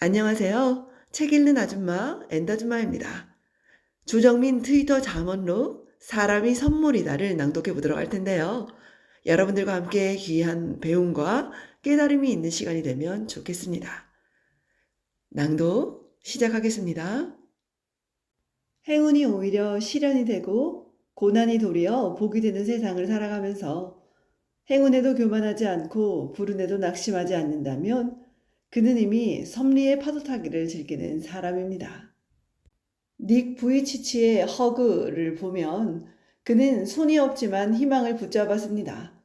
안녕하세요. 책 읽는 아줌마 엔다줌마입니다. 조정민 트위터 잠언록 사람이 선물이다를 낭독해 보도록 할 텐데요. 여러분들과 함께 귀한 배움과 깨달음이 있는 시간이 되면 좋겠습니다. 낭독 시작하겠습니다. 행운이 오히려 시련이 되고 고난이 도리어 복이 되는 세상을 살아가면서 행운에도 교만하지 않고 불운에도 낙심하지 않는다면 그는 이미 섭리의 파도타기를 즐기는 사람입니다. 닉 부이치치의 허그를 보면 그는 손이 없지만 희망을 붙잡았습니다.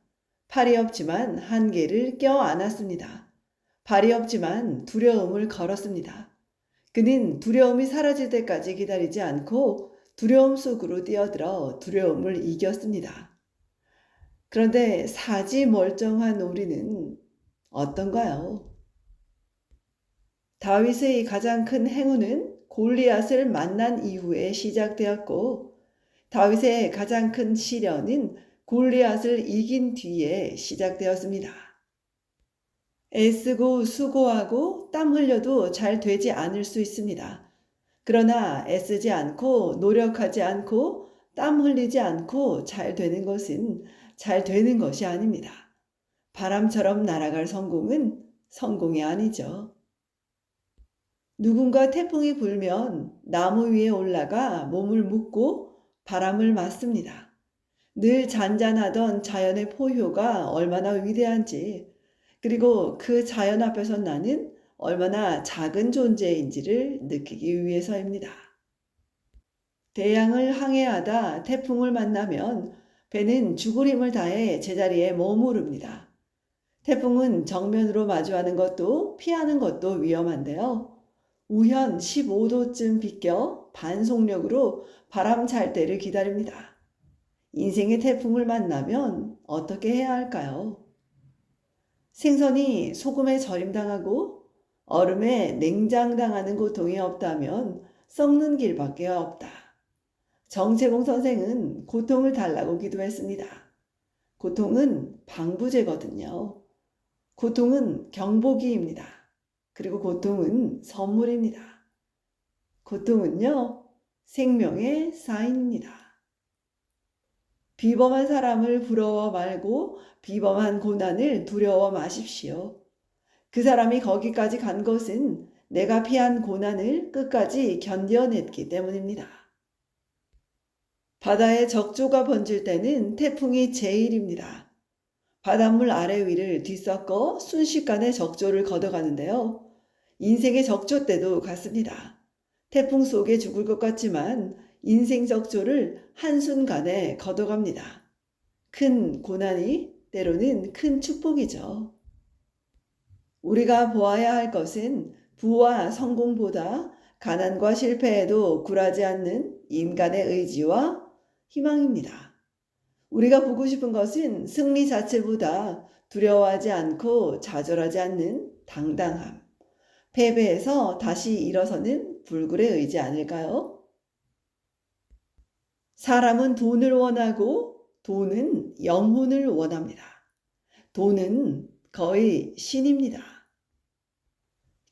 팔이 없지만 한계를 껴안았습니다. 발이 없지만 두려움을 걸었습니다. 그는 두려움이 사라질 때까지 기다리지 않고 두려움 속으로 뛰어들어 두려움을 이겼습니다. 그런데 사지 멀쩡한 우리는 어떤가요? 다윗의 가장 큰 행운은 골리앗을 만난 이후에 시작되었고 다윗의 가장 큰 시련은 골리앗을 이긴 뒤에 시작되었습니다. 애쓰고 수고하고 땀 흘려도 잘 되지 않을 수 있습니다. 그러나 애쓰지 않고 노력하지 않고 땀 흘리지 않고 잘 되는 것은 잘 되는 것이 아닙니다. 바람처럼 날아갈 성공은 성공이 아니죠. 누군가 태풍이 불면 나무 위에 올라가 몸을 묶고 바람을 맞습니다. 늘 잔잔하던 자연의 포효가 얼마나 위대한지, 그리고 그 자연 앞에서 나는 얼마나 작은 존재인지를 느끼기 위해서입니다. 대양을 항해하다 태풍을 만나면 배는 죽을 힘을 다해 제자리에 머무릅니다. 태풍은 정면으로 마주하는 것도 피하는 것도 위험한데요. 우현 15도쯤 비껴 반속력으로 바람 잘 때를 기다립니다. 인생의 태풍을 만나면 어떻게 해야 할까요? 생선이 소금에 절임당하고 얼음에 냉장당하는 고통이 없다면 썩는 길밖에 없다. 정채봉 선생은 고통을 달라고 기도했습니다. 고통은 방부제거든요. 고통은 경보기입니다. 그리고 고통은 선물입니다. 고통은요, 생명의 사인입니다. 비범한 사람을 부러워 말고 비범한 고난을 두려워 마십시오. 그 사람이 거기까지 간 것은 내가 피한 고난을 끝까지 견뎌냈기 때문입니다. 바다에 적조가 번질 때는 태풍이 제일입니다. 바닷물 아래 위를 뒤섞어 순식간에 적조를 걷어가는데요. 인생의 적조 때도 같습니다. 태풍 속에 죽을 것 같지만 인생 적조를 한순간에 걷어갑니다. 큰 고난이 때로는 큰 축복이죠. 우리가 보아야 할 것은 부와 성공보다 가난과 실패에도 굴하지 않는 인간의 의지와 희망입니다. 우리가 보고 싶은 것은 승리 자체보다 두려워하지 않고 좌절하지 않는 당당함, 패배에서 다시 일어서는 불굴의 의지 아닐까요? 사람은 돈을 원하고 돈은 영혼을 원합니다. 돈은 거의 신입니다.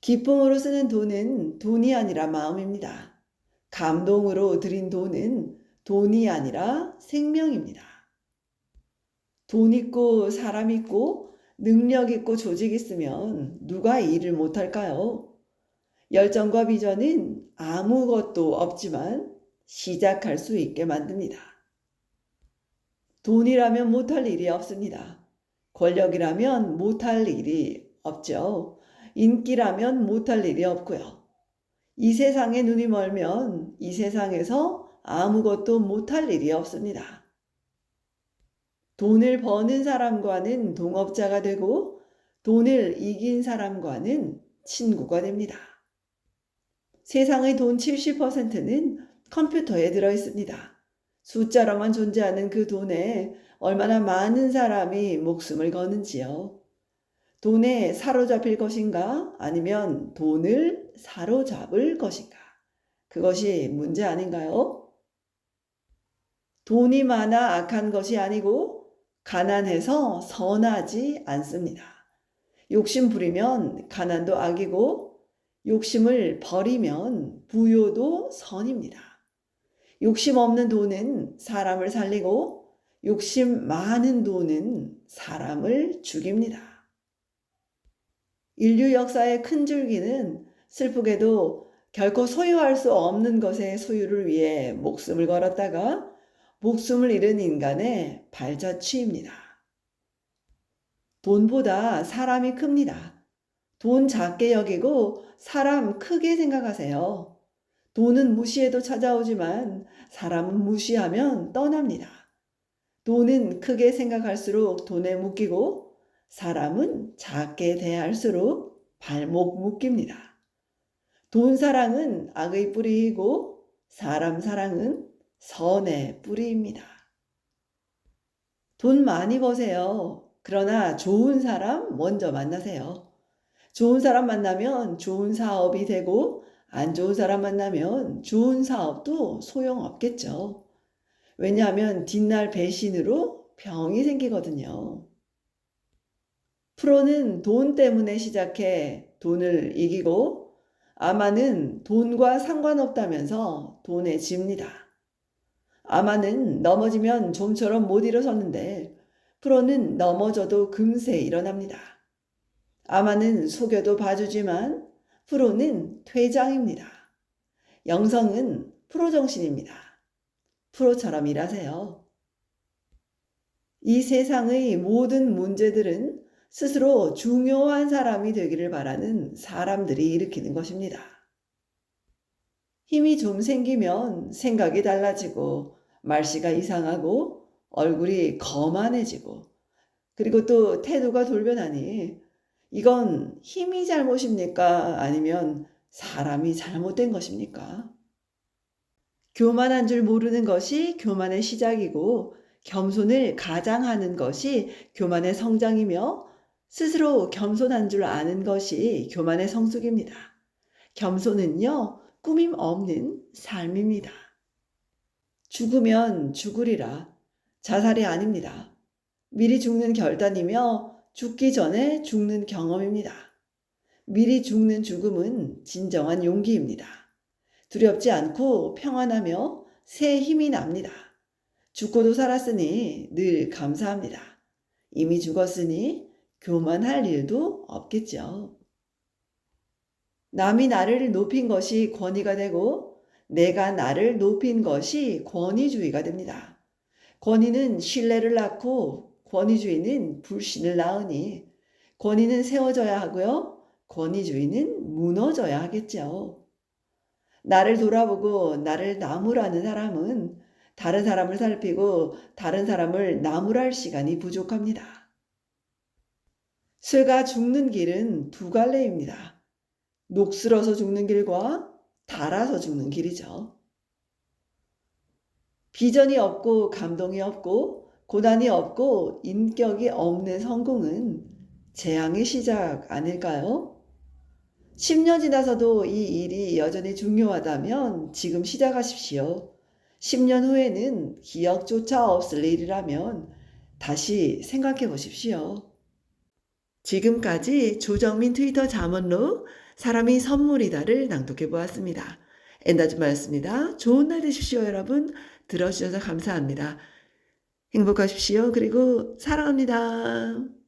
기쁨으로 쓰는 돈은 돈이 아니라 마음입니다. 감동으로 드린 돈은 돈이 아니라 생명입니다. 돈 있고 사람 있고 능력 있고 조직 있으면 누가 일을 못할까요? 열정과 비전은 아무것도 없지만 시작할 수 있게 만듭니다. 돈이라면 못할 일이 없습니다. 권력이라면 못할 일이 없죠. 인기라면 못할 일이 없고요. 이 세상에 눈이 멀면 이 세상에서 아무것도 못할 일이 없습니다. 돈을 버는 사람과는 동업자가 되고 돈을 이긴 사람과는 친구가 됩니다. 세상의 돈 70%는 컴퓨터에 들어있습니다. 숫자로만 존재하는 그 돈에 얼마나 많은 사람이 목숨을 거는지요. 돈에 사로잡힐 것인가 아니면 돈을 사로잡을 것인가. 그것이 문제 아닌가요? 돈이 많아 악한 것이 아니고 가난해서 선하지 않습니다. 욕심 부리면 가난도 악이고 욕심을 버리면 부요도 선입니다. 욕심 없는 돈은 사람을 살리고 욕심 많은 돈은 사람을 죽입니다. 인류 역사의 큰 줄기는 슬프게도 결코 소유할 수 없는 것의 소유를 위해 목숨을 걸었다가 목숨을 잃은 인간의 발자취입니다. 돈보다 사람이 큽니다. 돈 작게 여기고 사람 크게 생각하세요. 돈은 무시해도 찾아오지만 사람은 무시하면 떠납니다. 돈은 크게 생각할수록 돈에 묶이고 사람은 작게 대할수록 발목 묶입니다. 돈 사랑은 악의 뿌리이고 사람 사랑은 선의 뿌리입니다. 돈 많이 버세요. 그러나 좋은 사람 먼저 만나세요. 좋은 사람 만나면 좋은 사업이 되고 안 좋은 사람 만나면 좋은 사업도 소용없겠죠. 왜냐하면 뒷날 배신으로 병이 생기거든요. 프로는 돈 때문에 시작해 돈을 이기고 아마는 돈과 상관없다면서 돈에 집니다. 아마는 넘어지면 좀처럼 못 일어섰는데 프로는 넘어져도 금세 일어납니다. 아마는 속여도 봐주지만 프로는 퇴장입니다. 영성은 프로 정신입니다. 프로처럼 일하세요. 이 세상의 모든 문제들은 스스로 중요한 사람이 되기를 바라는 사람들이 일으키는 것입니다. 힘이 좀 생기면 생각이 달라지고 말씨가 이상하고 얼굴이 거만해지고 그리고 또 태도가 돌변하니 이건 힘이 잘못입니까? 아니면 사람이 잘못된 것입니까? 교만한 줄 모르는 것이 교만의 시작이고 겸손을 가장하는 것이 교만의 성장이며 스스로 겸손한 줄 아는 것이 교만의 성숙입니다. 겸손은요, 꾸밈 없는 삶입니다. 죽으면 죽으리라. 자살이 아닙니다. 미리 죽는 결단이며 죽기 전에 죽는 경험입니다. 미리 죽는 죽음은 진정한 용기입니다. 두렵지 않고 평안하며 새 힘이 납니다. 죽고도 살았으니 늘 감사합니다. 이미 죽었으니 교만할 일도 없겠죠. 남이 나를 높인 것이 권위가 되고 내가 나를 높인 것이 권위주의가 됩니다. 권위는 신뢰를 낳고 권위주의는 불신을 낳으니 권위는 세워져야 하고요. 권위주의는 무너져야 하겠죠. 나를 돌아보고 나를 나무라는 사람은 다른 사람을 살피고 다른 사람을 나무랄 시간이 부족합니다. 쇠가 죽는 길은 두 갈래입니다. 녹슬어서 죽는 길과 닳아서 죽는 길이죠. 비전이 없고 감동이 없고 고난이 없고 인격이 없는 성공은 재앙의 시작 아닐까요? 10년 지나서도 이 일이 여전히 중요하다면 지금 시작하십시오. 10년 후에는 기억조차 없을 일이라면 다시 생각해 보십시오. 지금까지 조정민 트위터 잠언로 사람이 선물이다를 낭독해 보았습니다. 엔다주마였습니다. 좋은 날 되십시오, 여러분. 들어주셔서 감사합니다. 행복하십시오. 그리고 사랑합니다.